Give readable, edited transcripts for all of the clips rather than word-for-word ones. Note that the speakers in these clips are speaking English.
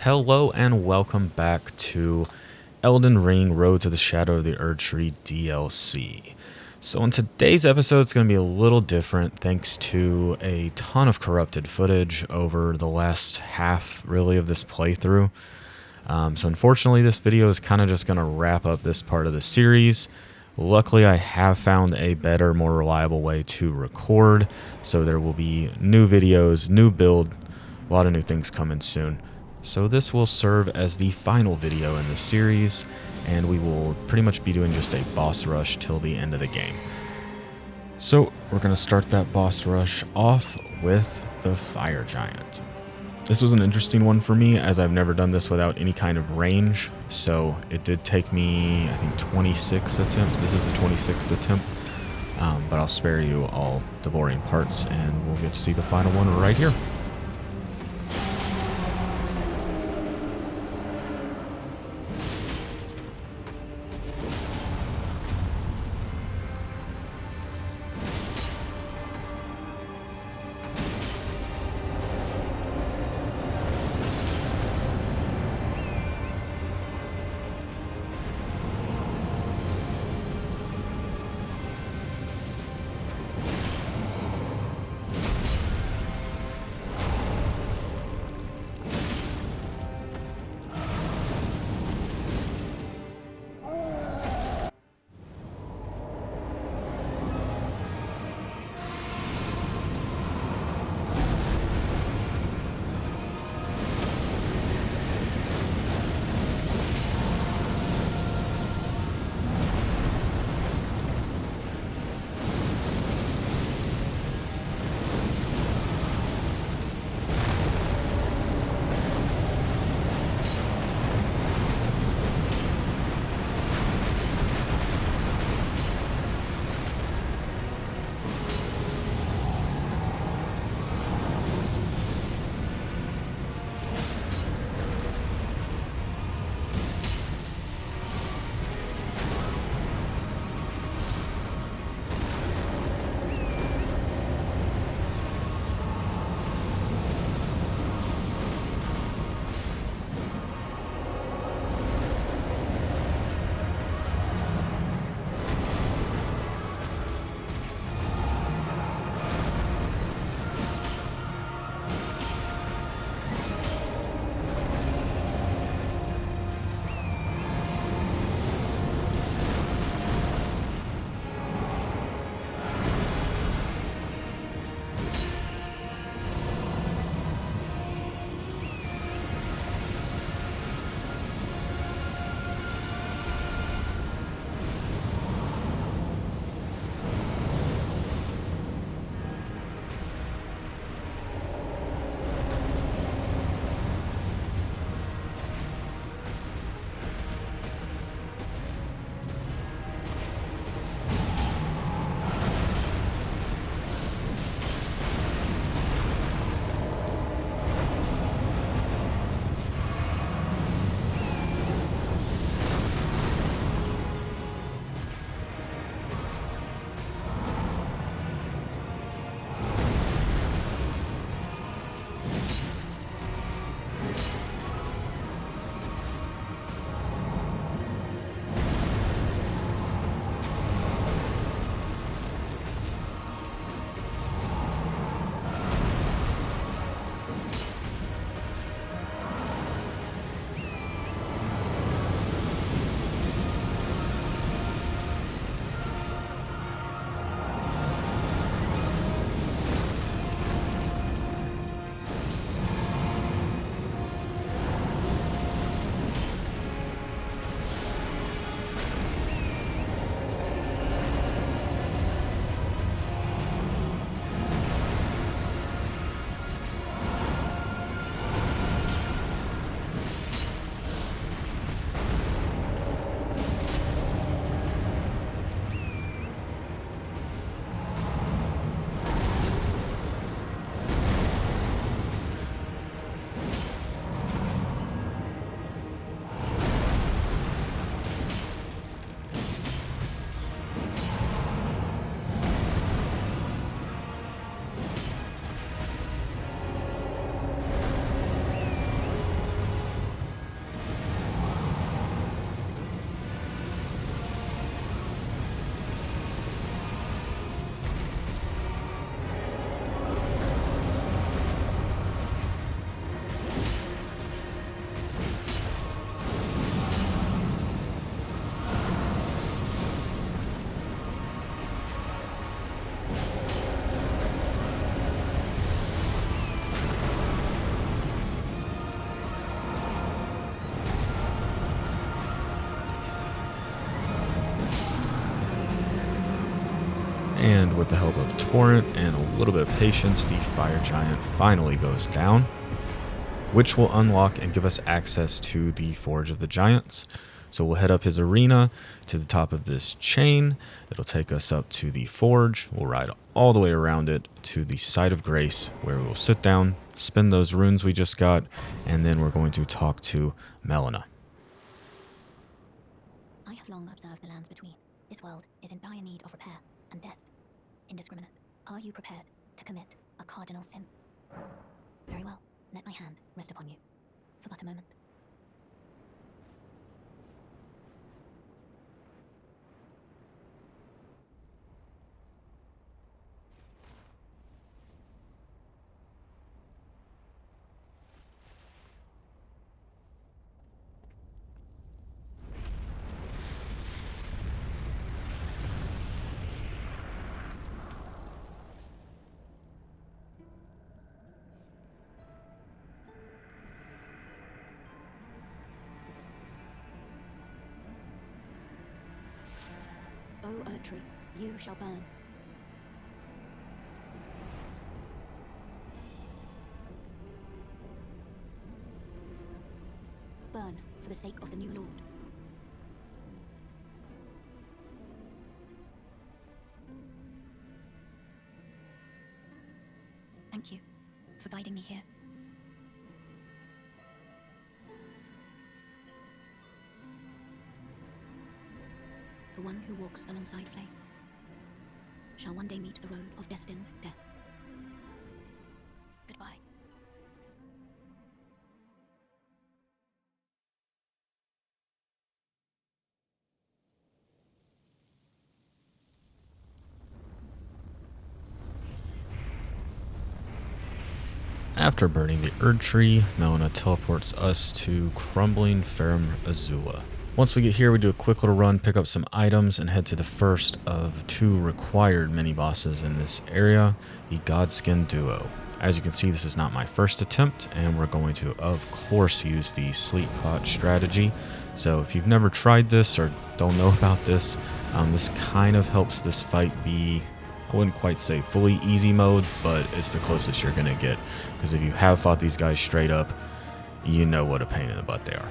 Hello and welcome back to Elden Ring Road to the Shadow of the Erdtree DLC. So in today's episode, it's going to be a little different thanks to a ton of corrupted footage over the last half, really, of this playthrough. So unfortunately, this video is kind of just going to wrap up this part of the series. Luckily, I have found a better, more reliable way to record, so there will be new videos, new build, a lot of new things coming soon. So this will serve as the final video in the series, and we will pretty much be doing just a boss rush till the end of the game. So we're going to start that boss rush off with the Fire Giant. This was an interesting one for me, as I've never done this without any kind of range, so it did take me, I think, 26 attempts. This is the 26th attempt, but I'll spare you all the boring parts, and we'll get to see the final one right here. with the help of Torrent and a little bit of patience, the fire giant finally goes down, which will unlock and give us access to the Forge of the Giants. So we'll head up his arena to the top of this chain. It'll take us up to the Forge. We'll ride all the way around it to the Site of Grace, where we will sit down, spin those runes we just got, and then we're going to talk to Melina. I have long observed the lands between. This world is in dire need of repair and death. Indiscriminate. Are you prepared to commit a cardinal sin? Very well. Let my hand rest upon you for but a moment. O Erdtree, you shall burn. Burn for the sake of the new Lord. Thank you for guiding me here. The one who walks alongside flame shall one day meet the road of destined death. Goodbye. After burning the Erdtree, Melina teleports us to Crumbling Ferrum Azula. Once we get here, we do a quick little run, pick up some items, and head to the first of 2 required mini-bosses in this area, the Godskin Duo. As you can see, this is not my first attempt, and we're going to, of course, use the Sleep Pot strategy. So if you've never tried this or don't know about this, this kind of helps this fight be, I wouldn't quite say fully easy mode, but it's the closest you're going to get. Because if you have fought these guys straight up, you know what a pain in the butt they are.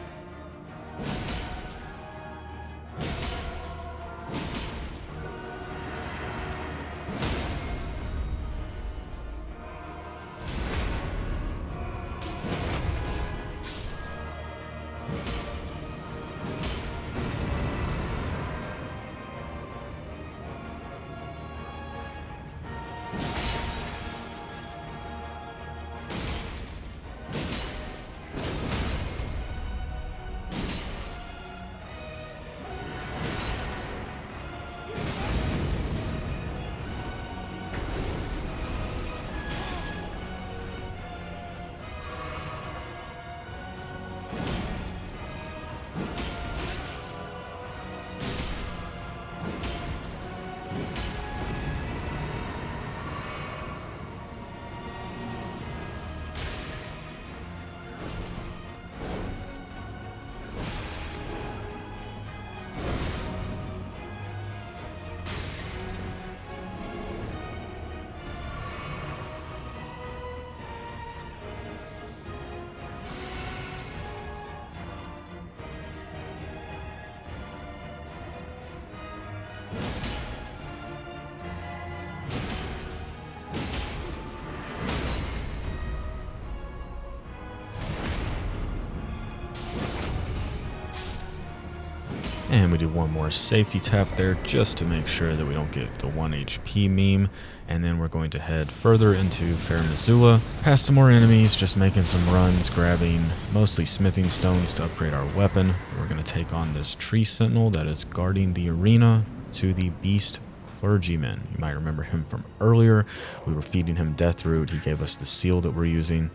And we do one more safety tap there just to make sure that we don't get the 1 HP meme. And then we're going to head further into Ferrum Azula, past some more enemies, just making some runs, grabbing mostly smithing stones to upgrade our weapon. We're going to take on this tree sentinel that is guarding the arena to the beast clergyman. You might remember him from earlier. We were feeding him death root. He gave us the seal that we're using.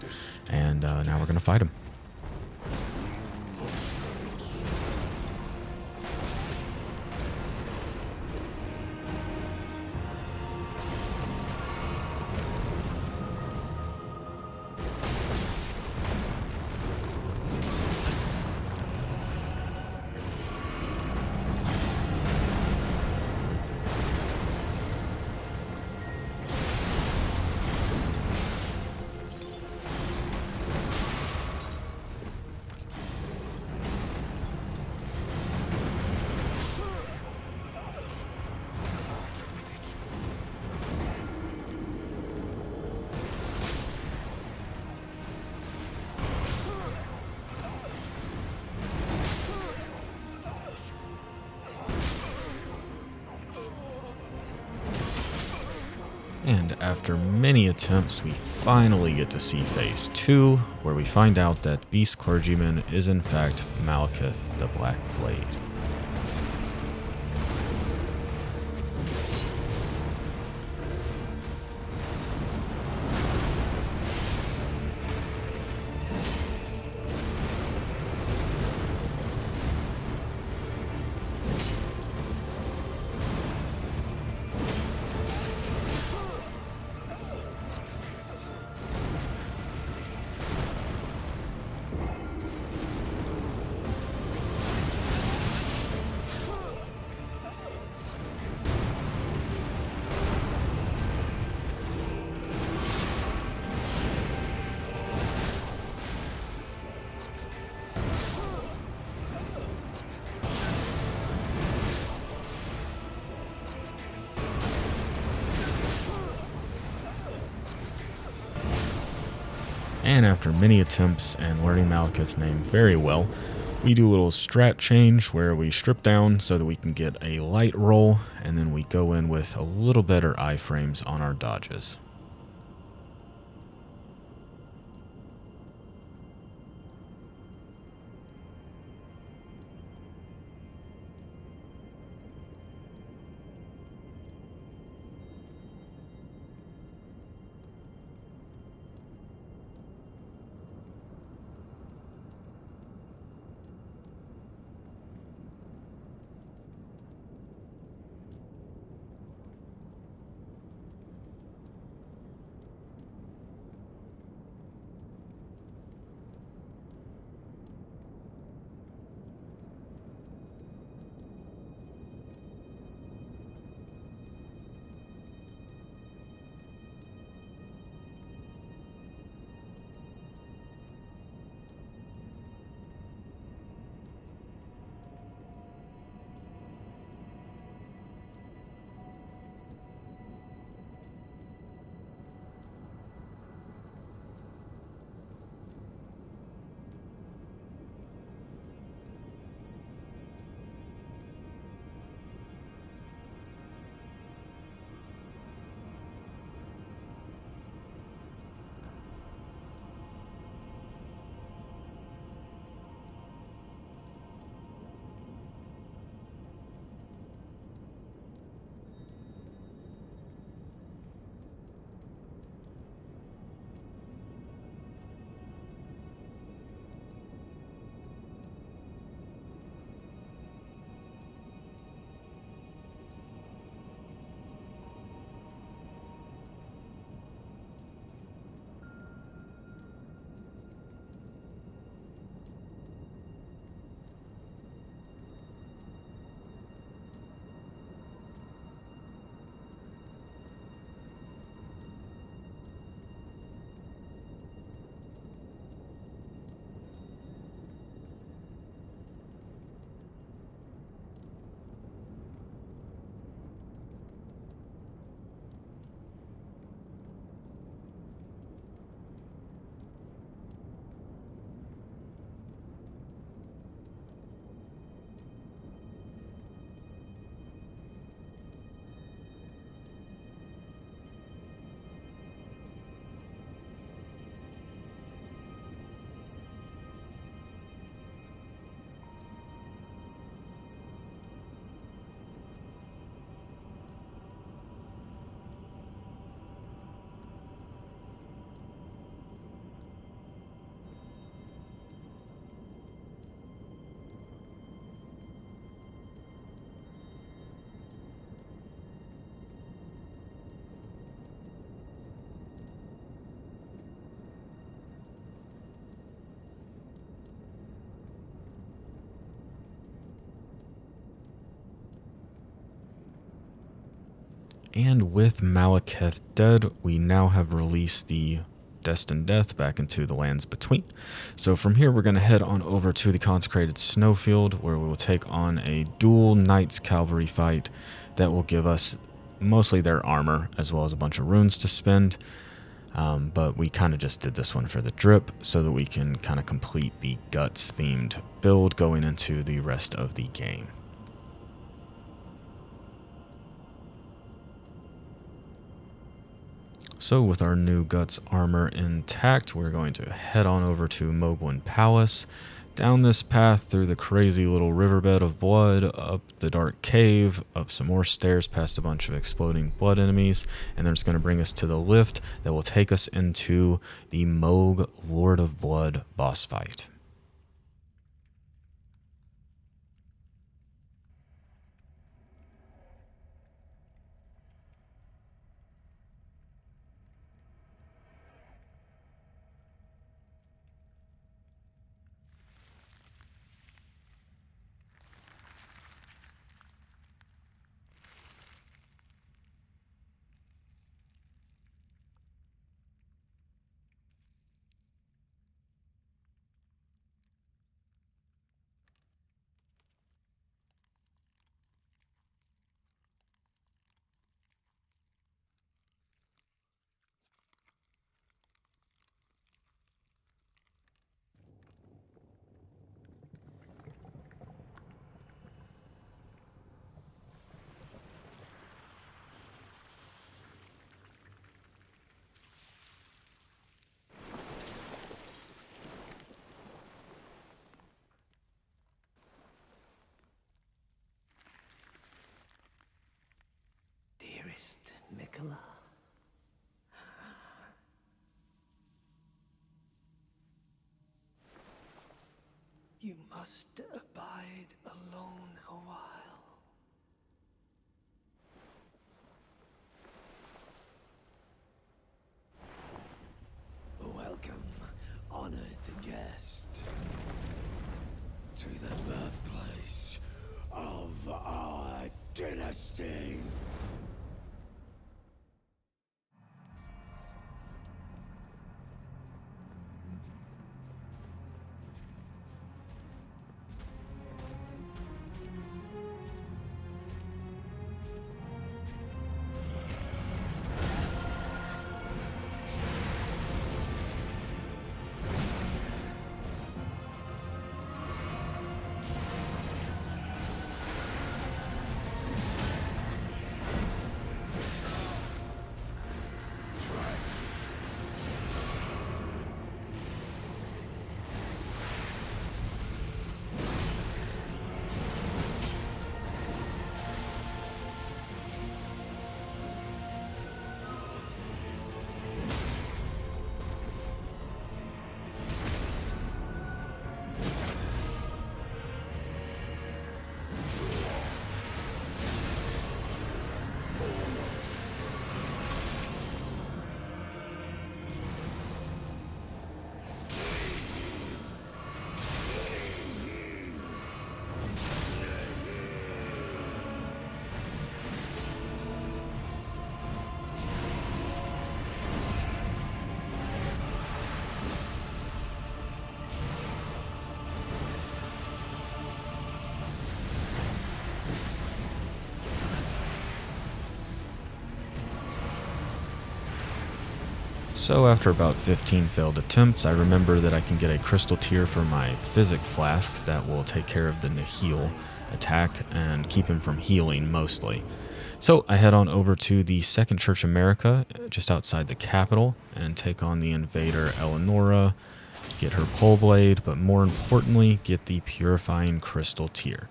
And now we're going to fight him. And after many attempts, we finally get to see Phase 2, where we find out that Beast Clergyman is in fact Malekith the Black Blade. And after many attempts and learning Malekith's name very well, we do a little strat change where we strip down so that we can get a light roll, and then we go in with a little better iframes on our dodges. And with Malekith dead, we now have released the Destined Death back into the lands between. So from here, we're going to head on over to the Consecrated Snowfield, where we will take on a dual Knights Cavalry fight that will give us mostly their armor, as well as a bunch of runes to spend. But we kind of just did this one for the drip, so that we can kind of complete the Guts-themed build going into the rest of the game. So with our new Guts armor intact, we're going to head on over to Mogwin Palace, down this path through the crazy little riverbed of blood, up the dark cave, up some more stairs past a bunch of exploding blood enemies, and then it's going to bring us to the lift that will take us into the Moog Lord of Blood boss fight. Dearest Mikola, you must abide alone a while. Welcome, honored guest, to the birthplace of our dynasty. So after about 15 failed attempts, I remember that I can get a crystal tear for my physic flask that will take care of the Nihil attack and keep him from healing mostly. So I head on over to the Second Church America, just outside the capital, and take on the invader Eleonora, get her pole blade, but more importantly, get the purifying crystal tear.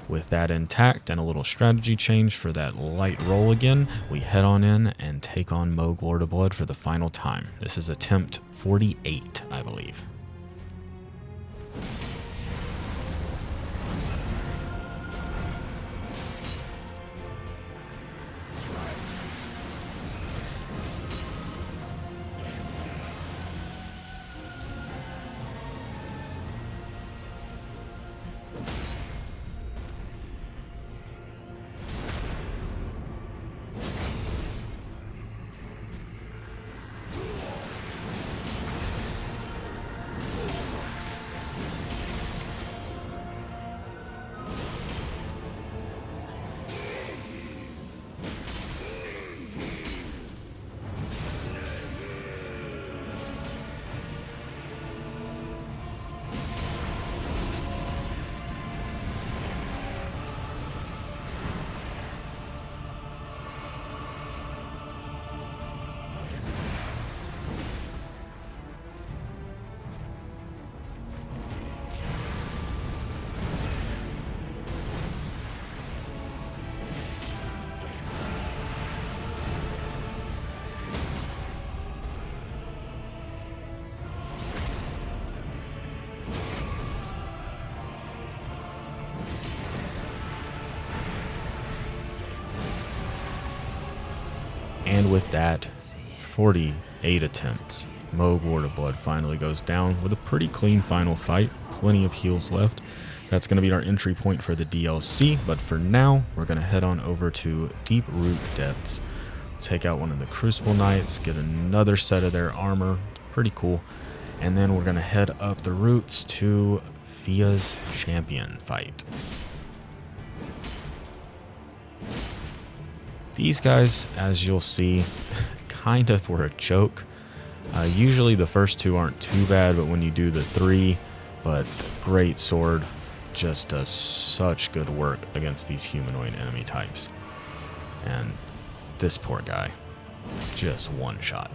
With that intact and a little strategy change for that light roll again, we head on in and take on Moog Lord of Blood for the final time. This is attempt 48, I believe. And with that, 48 attempts, Moog Ward of Blood finally goes down with a pretty clean final fight. Plenty of heals left. That's going to be our entry point for the DLC, but for now, we're going to head on over to Deep Root Depths. Take out one of the Crucible Knights, get another set of their armor. Pretty cool. And then we're going to head up the roots to Fia's champion fight. These guys, as you'll see, kind of were a joke. Usually the first two aren't too bad, but when you do the three, but the Great Sword just does such good work against these humanoid enemy types. And this poor guy, just one shot.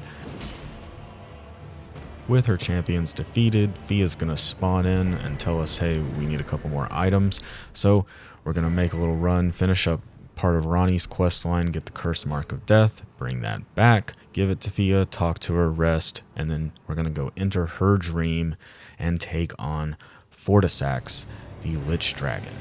With her champions defeated, Fia's going to spawn in and tell us, hey, we need a couple more items. So we're going to make a little run, finish up part of Ronnie's quest line, get the Cursed Mark of Death, bring that back, give it to Fia, talk to her, rest, and then we're going to go enter her dream and take on Fortisax, the Lich Dragon.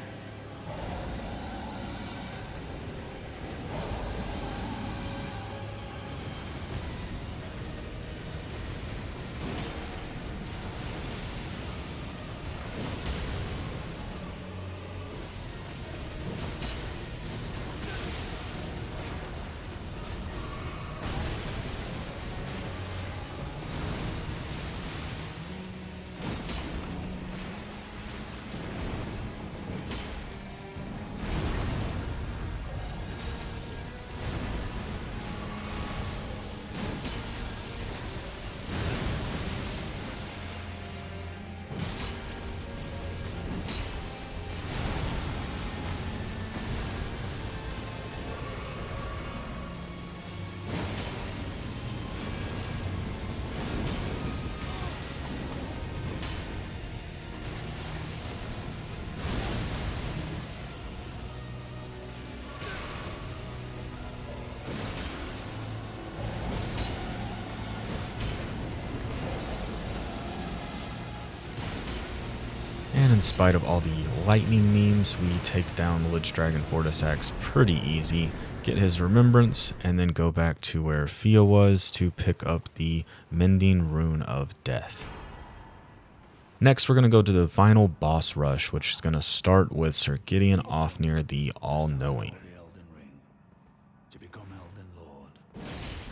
And in spite of all the lightning memes, we take down the Lich Dragon Fortisax pretty easy, get his remembrance, and then go back to where Fia was to pick up the Mending Rune of Death. Next, we're going to go to the final boss rush, which is going to start with Sir Gideon off near the All-Knowing. The Elden Ring. To become Elden Lord.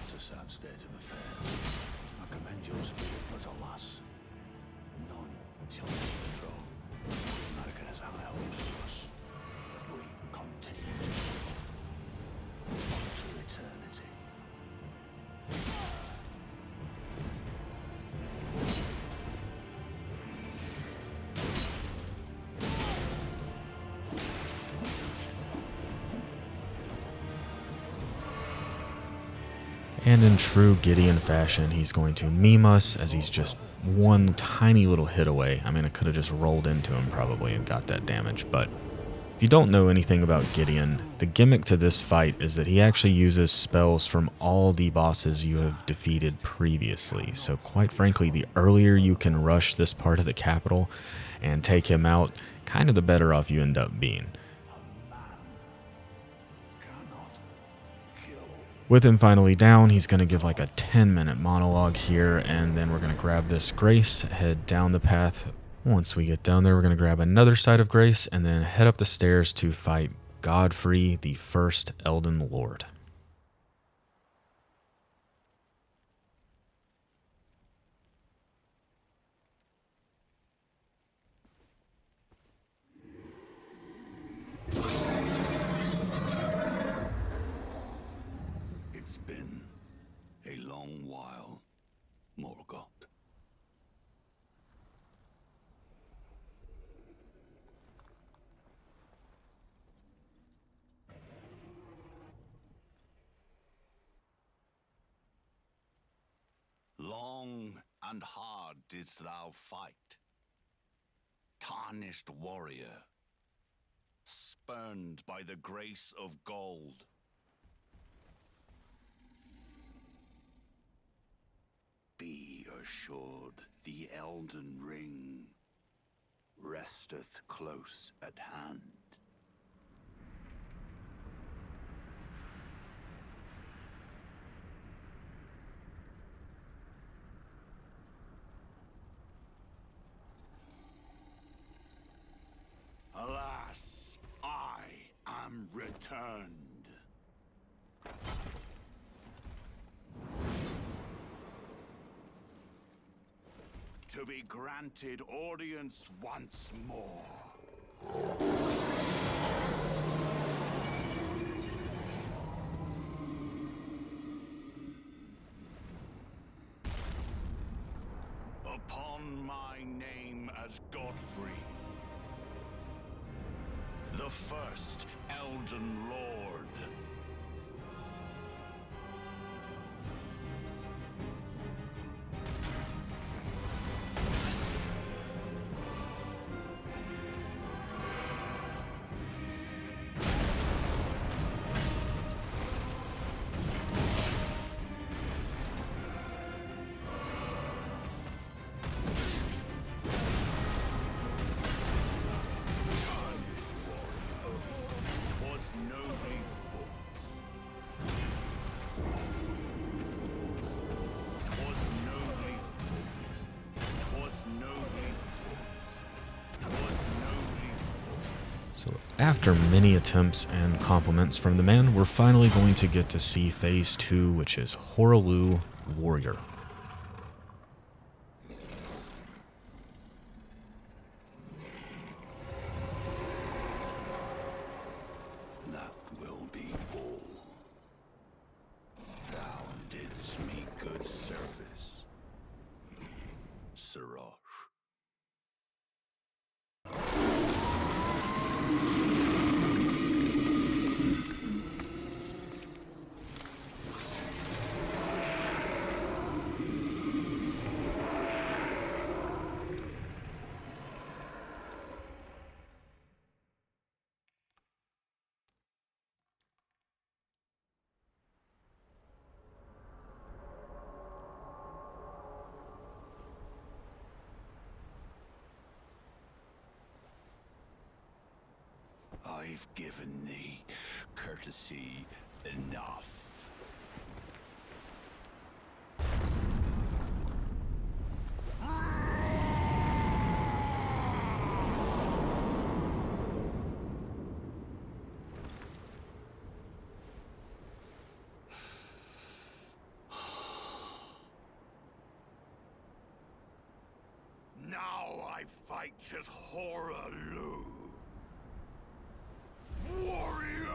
It's a sad state of affairs. I commend your spirit, but alas, none shall take the throne. I guess how helps us that we continue to eternity. And in true Gideon fashion, he's going to meme us as he's just one tiny little hit away. I mean, I could have just rolled into him probably and got that damage, but if you don't know anything about Gideon, the gimmick to this fight is that he actually uses spells from all the bosses you have defeated previously. So quite frankly, the earlier you can rush this part of the capital and take him out, kind of the better off you end up being. With him finally down, he's going to give like a 10-minute monologue here, and then we're going to grab this Grace, head down the path. Once we get down there, we're going to grab another side of Grace, and then head up the stairs to fight Godfrey, the first Elden Lord. It's been a long while, Morgoth. Long and hard didst thou fight, tarnished warrior, spurned by the grace of gold. Be assured the Elden Ring resteth close at hand. returned. To be granted audience once more. Upon my name as Godfrey, the first Elden Lord. So after many attempts and compliments from the man, we're finally going to get to see Phase 2, which is Horaloo Warrior. That will be all. Thou didst me good service, Sirosh. I've given thee courtesy enough. Now I fight as Horaloo. Warrior!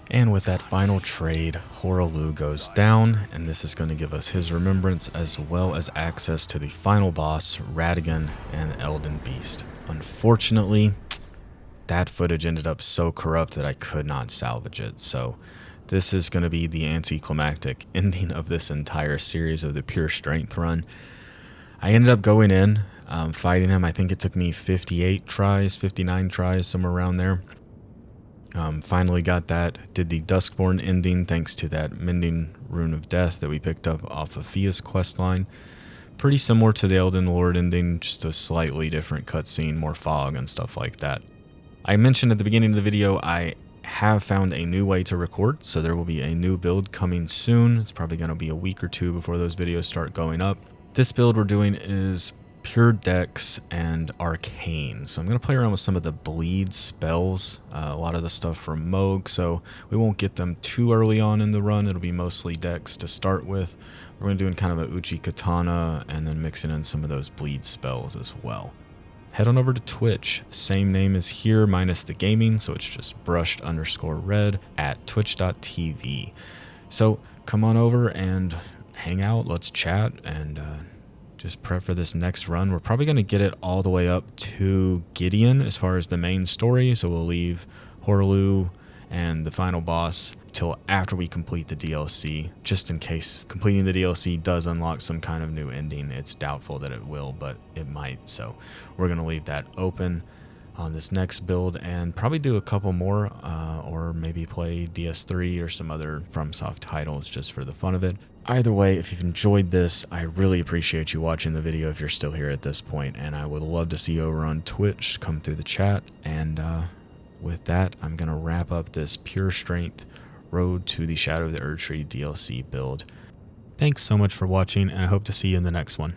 And with that final trade, Horaloo goes down, and this is going to give us his remembrance as well as access to the final boss, Radigan and Elden Beast. Unfortunately, that footage ended up so corrupt that I could not salvage it. So this is going to be the anticlimactic ending of this entire series of the Pure Strength run. I ended up going in, fighting him. I think it took me 58 tries, 59 tries, somewhere around there. Finally got that. Did the Duskborn ending thanks to that Mending Rune of Death that we picked up off of Fia's questline. Pretty similar to the Elden Lord ending, just a slightly different cutscene, more fog and stuff like that. I mentioned at the beginning of the video, I have found a new way to record, so there will be a new build coming soon. It's probably going to be a week or two before those videos start going up. This build we're doing is Pure Dex and Arcane. So I'm going to play around with some of the bleed spells, a lot of the stuff from Moog, so we won't get them too early on in the run. It'll be mostly Dex to start with. We're going to do kind of a Uchi Katana and then mixing in some of those bleed spells as well. Head on over to Twitch. Same name as here minus the gaming, so it's just brushed_red at twitch.tv. So come on over and hang out, let's chat, and just prep for this next run. We're probably going to get it all the way up to Gideon as far as the main story, so we'll leave Horlu and the final boss till after we complete the DLC, just in case completing the DLC does unlock some kind of new ending. It's doubtful that it will, but it might, so we're going to leave that open on this next build and probably do a couple more, or maybe play DS3 or some other FromSoft titles just for the fun of it. Either way, if you've enjoyed this, I really appreciate you watching the video if you're still here at this point, and I would love to see you over on Twitch. Come through the chat, and with that, I'm going to wrap up this Pure Strength Road to the Shadow of the Erdtree DLC build. Thanks so much for watching, and I hope to see you in the next one.